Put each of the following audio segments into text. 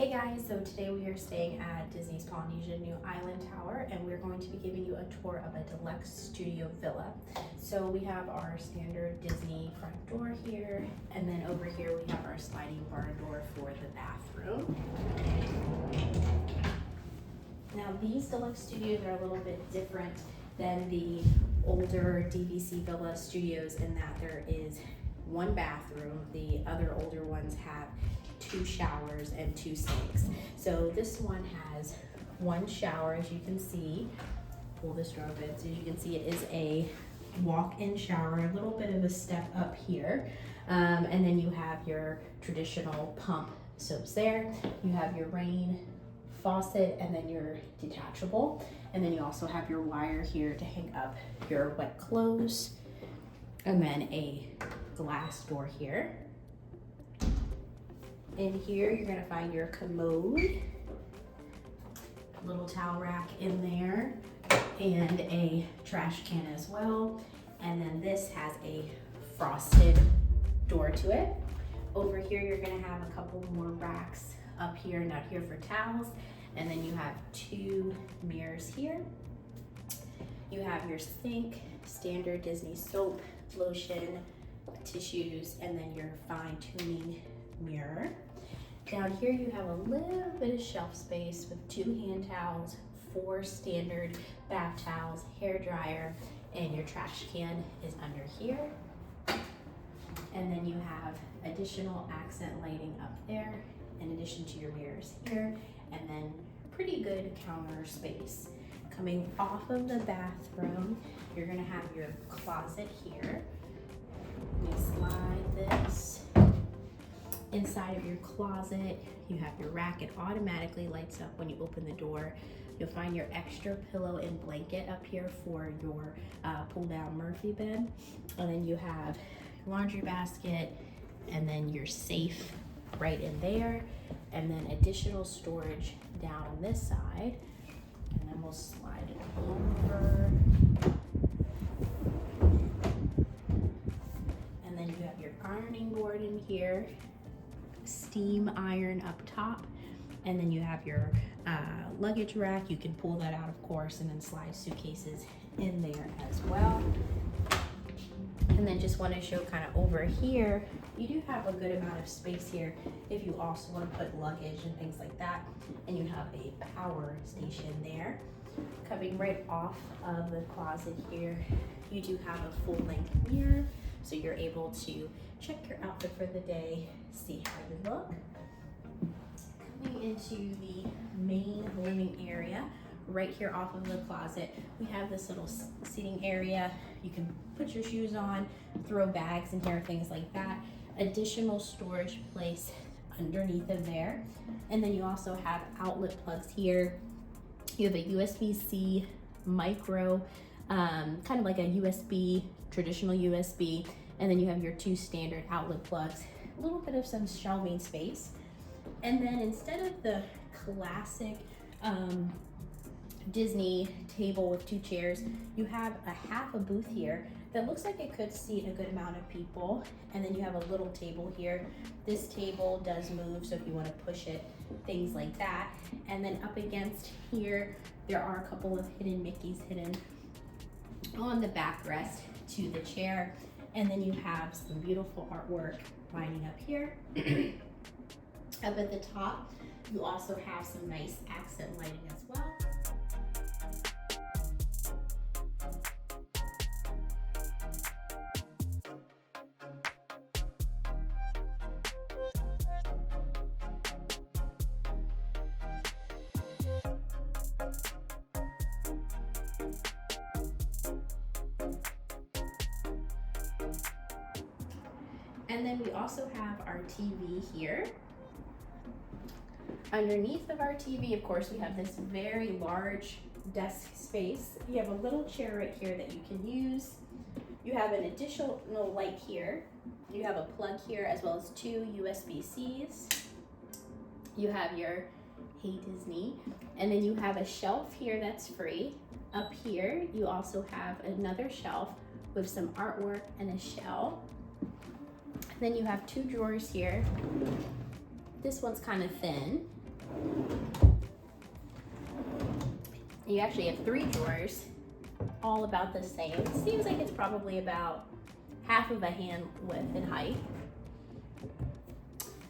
Hey guys, so today we are staying at Disney's Polynesian New Island Tower, and we're going to be giving you a tour of a Deluxe Studio Villa. So we have our standard Disney front door here, and then over here we have our sliding barn door for the bathroom. Now these Deluxe Studios are a little bit different than the older DVC Villa studios in that there is one bathroom. The other older ones have 2 showers and 2 sinks. So this one has 1 shower, as you can see. Pull this door open. So as you can see, it is a walk-in shower, a little bit of a step up here. And then you have your traditional pump soaps there. You have your rain faucet and then your detachable. And then you also have your wire here to hang up your wet clothes. And then a glass door here. In here, you're gonna find your commode, little towel rack in there, and a trash can as well. And then this has a frosted door to it. Over here, you're gonna have a couple more racks up here and out here for towels. And then you have 2 mirrors here. You have your sink, standard Disney soap, lotion, tissues, and then your fine tuning mirror. Down here you have a little bit of shelf space with 2 hand towels, 4 standard bath towels, hair dryer, and your trash can is under here. And then you have additional accent lighting up there in addition to your mirrors here, and then pretty good counter space. Coming off of the bathroom, you're gonna have your closet here. You slide this. Inside of your closet, you have your rack. It automatically lights up when you open the door. You'll find your extra pillow and blanket up here for your pull-down Murphy bed. And then you have your laundry basket, and then your safe right in there. And then additional storage down on this side. And then we'll slide it over. And then you have your ironing board in here. Steam iron up top, and then you have your luggage rack. You can pull that out, of course, and then slide suitcases in there as well. And then just want to show kind of over here, you do have a good amount of space here if you also want to put luggage and things like that. And you have a power station there. Coming right off of the closet here, you do have a full-length mirror, so you're able to check your outfit for the day, see how you look. Coming into the main living area, right here off of the closet, we have this little seating area. You can put your shoes on, throw bags in here, things like that. Additional storage place underneath of there. And then you also have outlet plugs here. You have a USB-C micro, kind of like a USB, traditional USB, and then you have your 2 standard outlet plugs, a little bit of some shelving space. And then instead of the classic Disney table with 2 chairs, you have a half a booth here that looks like it could seat a good amount of people. And then you have a little table here. This table does move, so if you want to push it, things like that. And then up against here, there are a couple of hidden Mickeys hidden on the backrest to the chair. And then you have some beautiful artwork lining up here. Up at the top, you also have some nice accent lighting as well. And then we also have our TV here. Underneath of our TV, of course, we have this very large desk space. You have a little chair right here that you can use. You have an additional light here. You have a plug here as well as 2 USB-Cs. You have your Hey Disney. And then you have a shelf here that's free. Up here, you also have another shelf with some artwork and a shell. Then you have 2 drawers here. This one's kind of thin. You actually have 3 drawers, all about the same. Seems like it's probably about half of a hand width in height.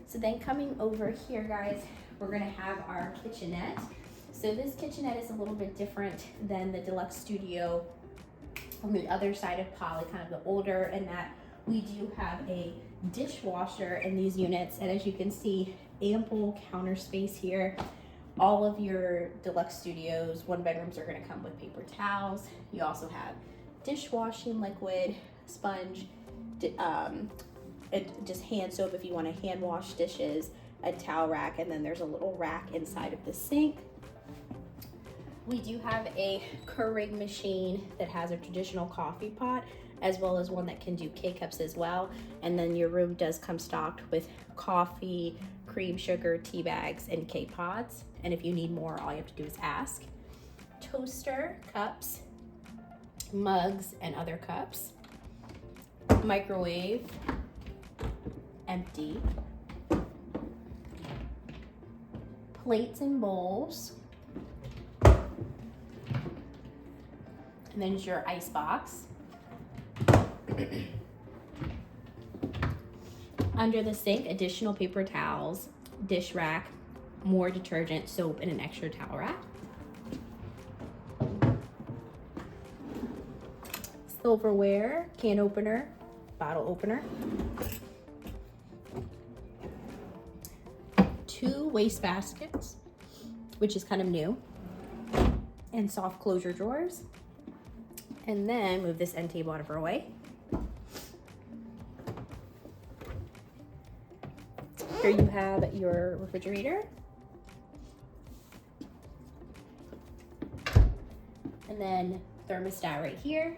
So then coming over here, guys, we're gonna have our kitchenette. So this kitchenette is a little bit different than the Deluxe Studio on the other side of Poly, kind of the older, in that we do have a dishwasher in these units. And as you can see, ample counter space here. All of your Deluxe Studios 1-bedrooms are gonna come with paper towels. You also have dishwashing liquid, sponge, just hand soap if you wanna hand wash dishes, a towel rack, and then there's a little rack inside of the sink. We do have a Keurig machine that has a traditional coffee pot, as well as one that can do K-cups as well. And then your room does come stocked with coffee, cream, sugar, tea bags, and K-pods. And if you need more, all you have to do is ask. Toaster, cups, mugs, and other cups. Microwave, empty. Plates and bowls. And then your ice box. Under the sink, additional paper towels, dish rack, more detergent, soap, and an extra towel rack. Silverware, can opener, bottle opener. 2 waste baskets, which is kind of new, and soft closure drawers. And then move this end table out of our way. Here you have your refrigerator. And then thermostat right here.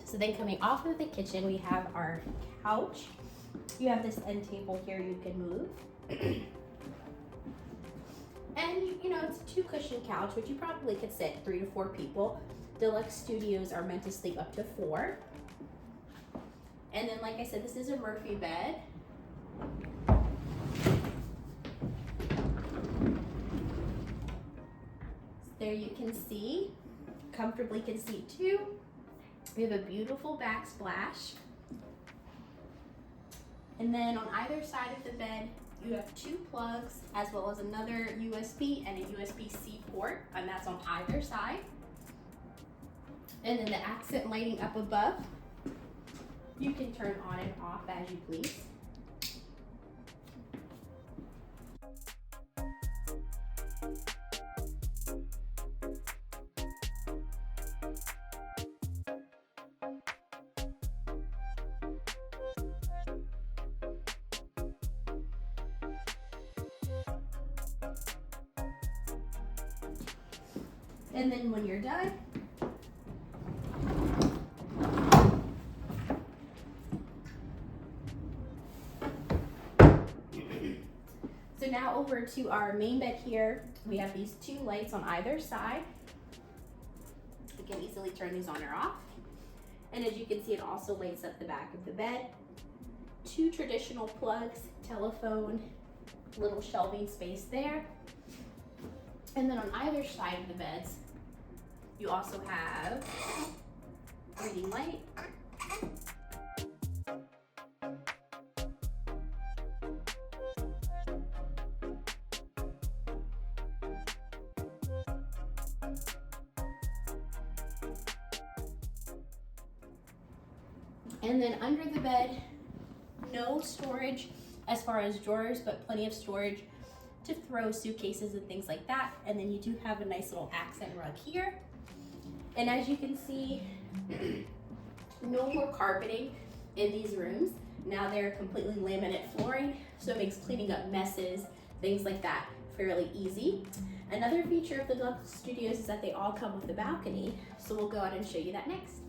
So then coming off of the kitchen, we have our couch. You have this end table here you can move. And you know, it's a 2-cushion couch, which you probably could sit 3 to 4 people. Deluxe Studios are meant to sleep up to 4. And then, like I said, this is a Murphy bed. There you can see, comfortably can seat 2. We have a beautiful backsplash. And then on either side of the bed, you have 2 plugs, as well as another USB and a USB-C port, and that's on either side. And then the accent lighting up above, you can turn on and off as you please. And then when you're done, so now over to our main bed here, we have these 2 lights on either side. You can easily turn these on or off. And as you can see, it also lights up the back of the bed. 2 traditional plugs, telephone, little shelving space there. And then on either side of the beds, you also have reading light. And then under the bed, no storage as far as drawers, but plenty of storage to throw suitcases and things like that. And then you do have a nice little accent rug here. And as you can see, no more carpeting in these rooms. Now they're completely laminate flooring, so it makes cleaning up messes, things like that, fairly easy. Another feature of the Deluxe Studios is that they all come with a balcony, so we'll go out and show you that next.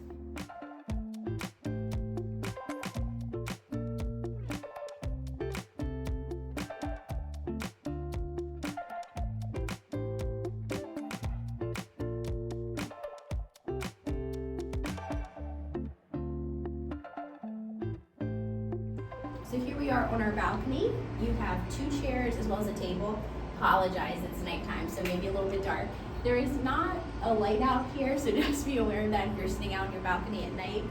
So here we are on our balcony. You have 2 chairs as well as a table. Apologize, it's nighttime, so maybe a little bit dark. There is not a light out here, so just be aware of that if you're sitting out on your balcony at night.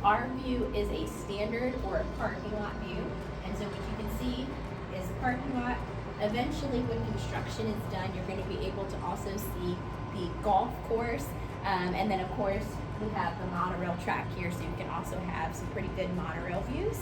Our view is a standard or a parking lot view, and so what you can see is the parking lot. Eventually, when construction is done, you're going to be able to also see the golf course, and then of course we have the monorail track here, so you can also have some pretty good monorail views.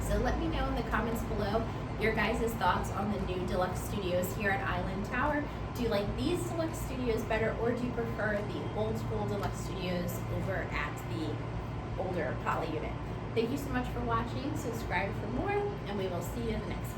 So let me know in the comments below your guys' thoughts on the new Deluxe Studios here at Island Tower. Do you like these Deluxe Studios better, or do you prefer the old school Deluxe Studios over at the older Poly unit? Thank you so much for watching. Subscribe for more, and we will see you in the next one.